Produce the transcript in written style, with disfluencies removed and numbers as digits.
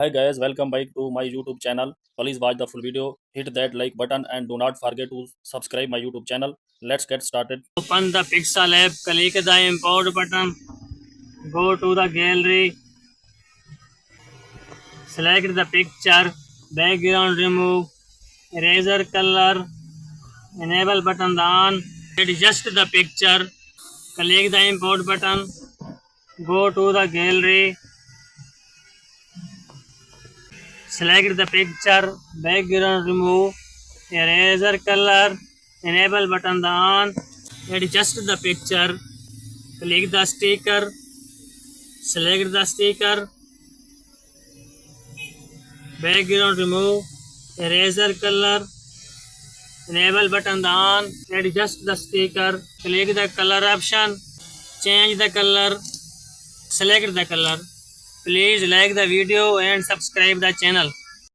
Hi guys, welcome back to my YouTube channel. Please watch the full video, hit that like button and do not forget to subscribe my YouTube channel. Let's get started. Open the Pixel app, click the import button, go to the gallery, select the picture, background remove, eraser color, enable button on, adjust the picture, click the import button, go to the gallery, select the picture, background remove, eraser color, enable button on, adjust the picture, click the sticker, select the sticker, background remove, eraser color, enable button on, adjust the sticker, click the color option, change the color, select the color. Please like the video and subscribe the channel.